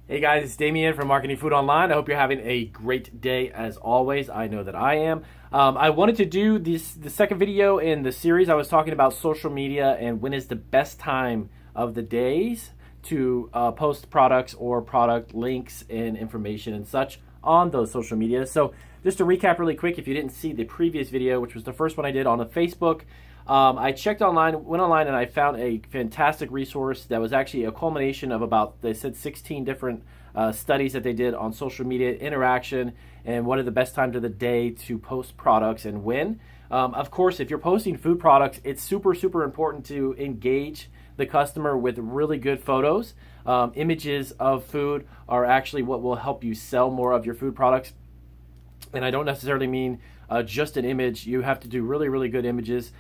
Hey guys, it's Damien from Marketing Food Online. I hope you're having a great day as always. I know that I am. I wanted to do the second video in the series. I was talking about social media and when is the best time of the days to post products or product links and information and such on those social media. So just to recap really quick, if you didn't see the previous video, which was the first one I did on the Facebook, I checked online, went online, and I found a fantastic resource that was actually a culmination of about, they said 16 different studies that they did on social media interaction and what are the best times of the day to post products and when. Of course, if you're posting food products, it's super, super important to engage the customer with really good photos. Images of food are actually what will help you sell more of your food products. And I don't necessarily mean just an image. You have to do really, really good images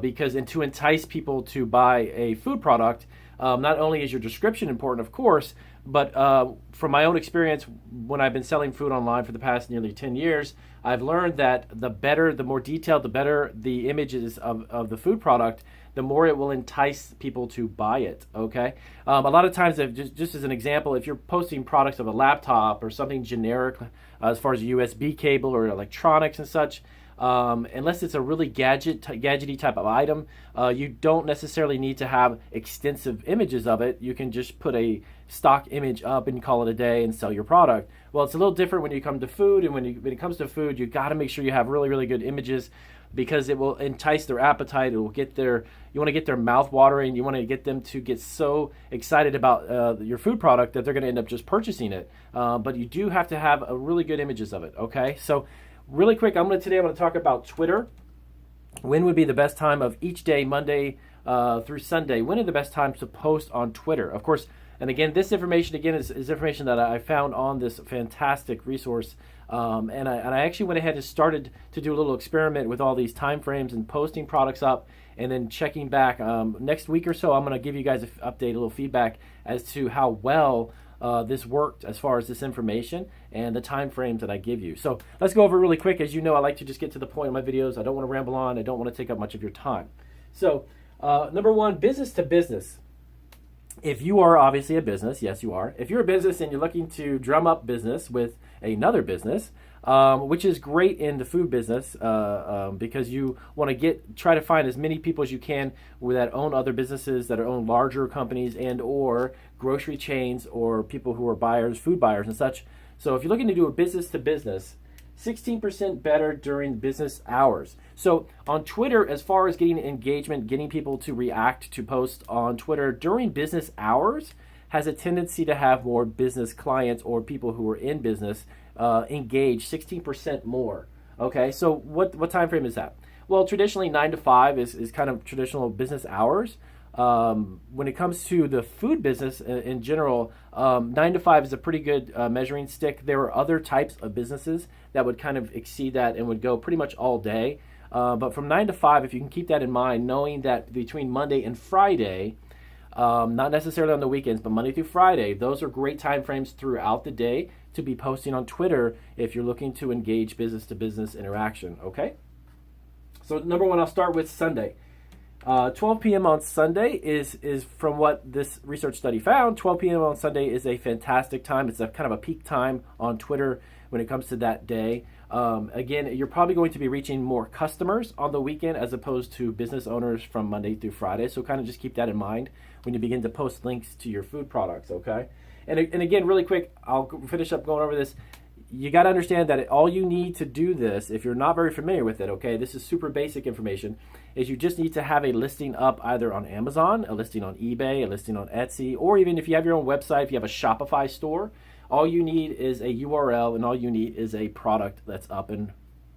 because to entice people to buy a food product, not only is your description important, of course, but from my own experience, when I've been selling food online for the past nearly 10 years, I've learned that the more detailed, the better the images of the food product, the more it will entice people to buy it, okay? A lot of times, just as an example, if you're posting products of a laptop or something generic as far as a USB cable or electronics and such, unless it's a really gadgety type of item, you don't necessarily need to have extensive images of it. You can just put a stock image up and call it a day and sell your product. Well, it's a little different when you come to food, and when it comes to food, you got to make sure you have really, really good images because it will entice their appetite. It will you want to get their mouth watering. You want to get them to get so excited about your food product that they're going to end up just purchasing it. But you do have to have really good images of it, okay? So really quick, today I'm going to talk about Twitter. When would be the best time of each day, Monday through Sunday? When are the best times to post on Twitter? Of course, and again, this information is information that I found on this fantastic resource. And I actually went ahead and started to do a little experiment with all these time frames and posting products up and then checking back. Next week or so, I'm going to give you guys an update, a little feedback as to how well this worked as far as this information and the time frames that I give you. So let's go over it really quick. As you know, I like to just get to the point in my videos. I don't want to ramble on. I don't want to take up much of your time. So number one, business to business. If you are obviously a business, yes you are. If you're a business and you're looking to drum up business with another business, which is great in the food business because you want to try to find as many people as you can that own other businesses, that own larger companies and or grocery chains or people who are buyers, food buyers and such. So if you're looking to do a business to business, 16% better during business hours. So on Twitter, as far as getting engagement, getting people to react to posts on Twitter during business hours has a tendency to have more business clients or people who are in business engage 16% more. Okay, so what time frame is that? Well, traditionally 9 to 5 is kind of traditional business hours. When it comes to the food business in general, 9 to 5 is a pretty good measuring stick. There are other types of businesses that would kind of exceed that and would go pretty much all day. But from 9 to 5, if you can keep that in mind, knowing that between Monday and Friday, not necessarily on the weekends, but Monday through Friday, those are great time frames throughout the day to be posting on Twitter if you're looking to engage business to business interaction, okay? So number one, I'll start with Sunday. 12 p.m. on Sunday is from what this research study found, 12 p.m. on Sunday is a fantastic time. It's a kind of a peak time on Twitter when it comes to that day. Again, you're probably going to be reaching more customers on the weekend as opposed to business owners from Monday through Friday. So kind of just keep that in mind when you begin to post links to your food products, okay? And again, really quick, I'll finish up going over this. You got to understand that all you need to do this, if you're not very familiar with it, okay, this is super basic information, is you just need to have a listing up either on Amazon, a listing on eBay, a listing on Etsy, or even if you have your own website, if you have a Shopify store, all you need is a URL and all you need is a product that's up and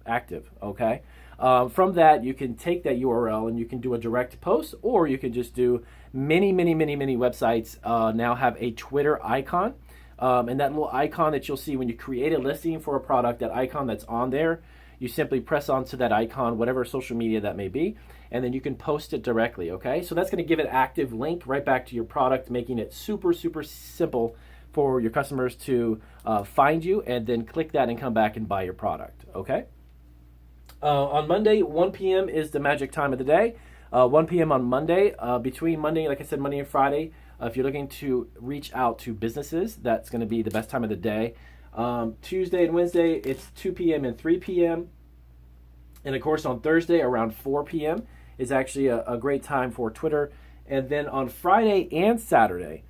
active, okay? From that, you can take that URL and you can do a direct post, or you can just do many websites now have a Twitter icon. And that little icon that you'll see when you create a listing for a product, that icon that's on there, you simply press onto that icon, whatever social media that may be, and then you can post it directly, okay? So that's going to give an active link right back to your product, making it super simple for your customers to find you and then click that and come back and buy your product, okay? On Monday, 1 p.m. is the magic time of the day. 1 p.m. on Monday, between Monday, like I said, Monday and Friday, If you're looking to reach out to businesses, that's going to be the best time of the day. Tuesday and Wednesday, it's 2 p.m. and 3 p.m. And of course, on Thursday around 4 p.m. is actually a great time for Twitter. And then on Friday and Saturday,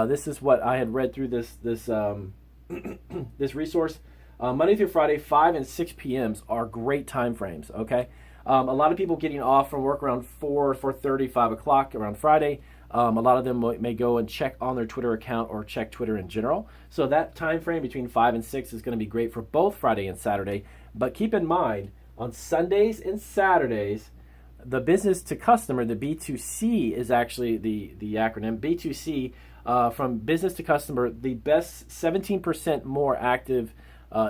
this is what I had read through this this resource. Monday through Friday, 5 and 6 p.m.s are great time frames. Okay, a lot of people getting off from work around 4:30, 5 o'clock around Friday. A lot of them may go and check on their Twitter account or check Twitter in general. So that time frame between 5 and 6 is going to be great for both Friday and Saturday. But keep in mind, on Sundays and Saturdays, the business to customer, the B2C is actually the acronym. B2C, from business to customer, the best 17% more active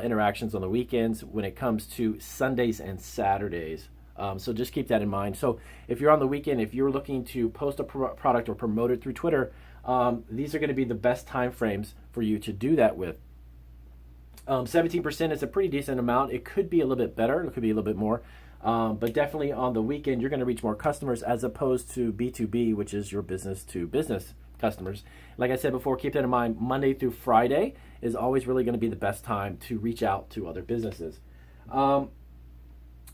interactions on the weekends when it comes to Sundays and Saturdays. So just keep that in mind. So if you're on the weekend, if you're looking to post a product or promote it through Twitter, these are going to be the best time frames for you to do that with. 17% is a pretty decent amount. It could be a little bit better. It could be a little bit more. But definitely on the weekend, you're going to reach more customers as opposed to B2B, which is your business to business customers. Like I said before, keep that in mind. Monday through Friday is always really going to be the best time to reach out to other businesses.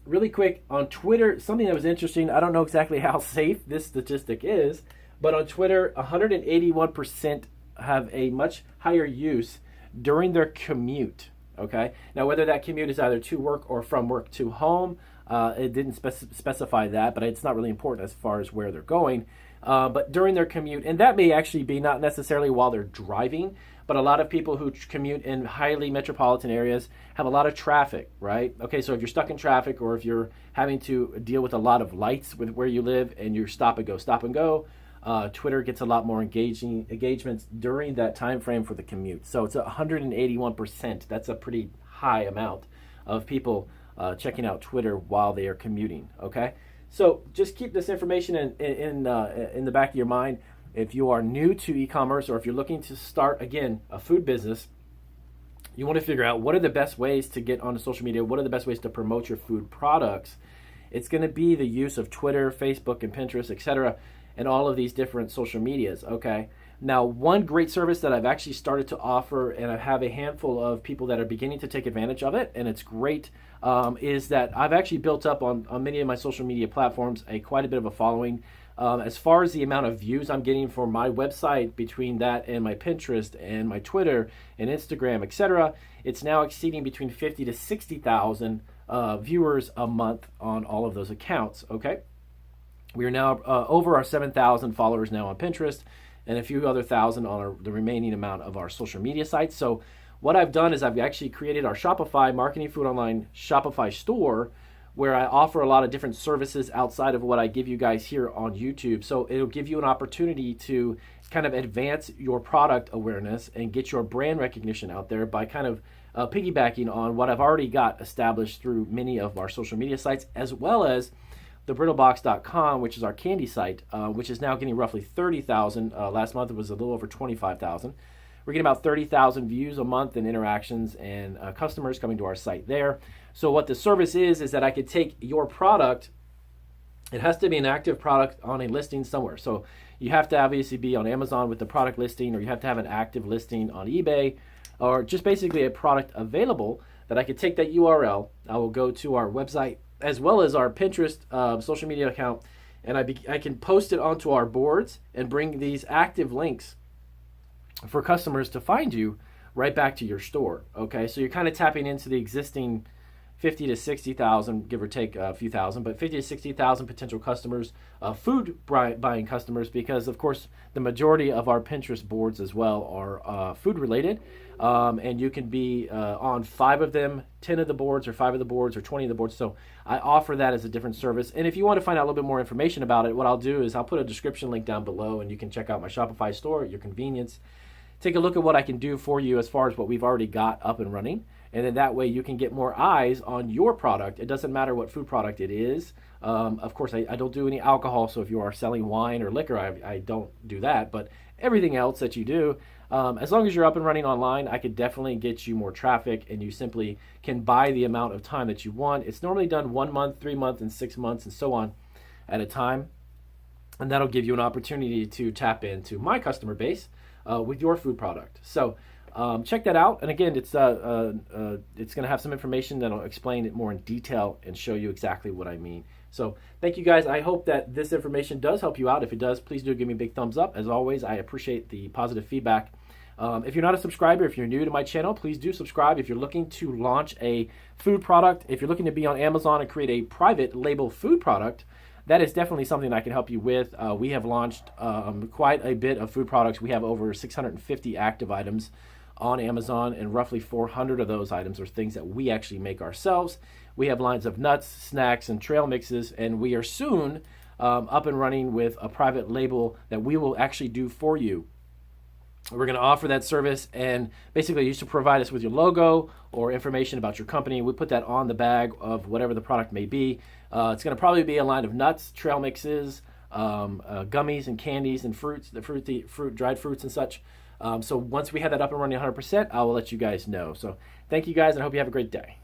Really quick, on Twitter, something that was interesting, I don't know exactly how safe this statistic is, but on Twitter, 181% have a much higher use during their commute. Okay, now whether that commute is either to work or from work to home, it didn't specify that, but it's not really important as far as where they're going. But during their commute, and that may actually be not necessarily while they're driving, but a lot of people who commute in highly metropolitan areas have a lot of traffic, right? Okay, so if you're stuck in traffic or if you're having to deal with a lot of lights with where you live and you're stop and go, Twitter gets a lot more engagements during that time frame for the commute. So it's 181%. That's a pretty high amount of people checking out Twitter while they are commuting. Okay, so just keep this information in the back of your mind. If you are new to e-commerce or if you're looking to start again a food business, you want to figure out what are the best ways to get onto social media. What are the best ways to promote your food products? It's going to be the use of Twitter, Facebook, and Pinterest, etc., and all of these different social medias. Okay. Now, one great service that I've actually started to offer, and I have a handful of people that are beginning to take advantage of it, and it's great, is that I've actually built up on many of my social media platforms quite a bit of a following. As far as the amount of views I'm getting for my website, between that and my Pinterest and my Twitter and Instagram, etc., it's now exceeding between 50 to 60,000 viewers a month on all of those accounts. Okay. We are now over our 7,000 followers now on Pinterest and a few other thousand on the remaining amount of our social media sites. So what I've done is I've actually created our Shopify, Marketing Food Online Shopify store, where I offer a lot of different services outside of what I give you guys here on YouTube. So it'll give you an opportunity to kind of advance your product awareness and get your brand recognition out there by kind of piggybacking on what I've already got established through many of our social media sites, as well as thebrittlebox.com, which is our candy site, which is now getting roughly 30,000. Last month it was a little over 25,000. We're getting about 30,000 views a month and interactions and customers coming to our site there. So what the service is that I could take your product. It has to be an active product on a listing somewhere. So you have to obviously be on Amazon with the product listing, or you have to have an active listing on eBay, or just basically a product available that I could take that URL. I will go to our website as well as our Pinterest social media account, and I can post it onto our boards and bring these active links for customers to find you right back to your store. Okay, so you're kind of tapping into the existing 50 to 60,000, give or take a few thousand, but 50 to 60,000 potential customers, food buying customers, because of course the majority of our Pinterest boards as well are food related, and you can be on 5 of them, 10 of the boards, or 5 of the boards, or 20 of the boards. So I offer that as a different service. And if you want to find out a little bit more information about it, what I'll do is I'll put a description link down below, and you can check out my Shopify store at your convenience. Take a look at what I can do for you as far as what we've already got up and running. And then that way you can get more eyes on your product. It doesn't matter what food product it is. Of course, I don't do any alcohol. So if you are selling wine or liquor, I don't do that. But everything else that you do, as long as you're up and running online, I could definitely get you more traffic, and you simply can buy the amount of time that you want. It's normally done 1 month, 3 months, and 6 months, and so on at a time. and that'll give you an opportunity to tap into my customer base with your food product. So check that out. And again, it's going to have some information that'll explain it more in detail and show you exactly what I mean. So thank you guys. I hope that this information does help you out. If it does, please do give me a big thumbs up. As always, I appreciate the positive feedback. If you're not a subscriber, if you're new to my channel, please do subscribe. If you're looking to launch a food product, if you're looking to be on Amazon and create a private label food product, that is definitely something I can help you with. We have launched quite a bit of food products. We have over 650 active items on Amazon, and roughly 400 of those items are things that we actually make ourselves. We have lines of nuts, snacks, and trail mixes, and we are soon up and running with a private label that we will actually do for you. We're going to offer that service, and basically you should provide us with your logo or information about your company. We put that on the bag of whatever the product may be. It's going to probably be a line of nuts, trail mixes, gummies and candies and fruits, dried fruits and such. So once we have that up and running 100%, I will let you guys know. So thank you guys, and I hope you have a great day.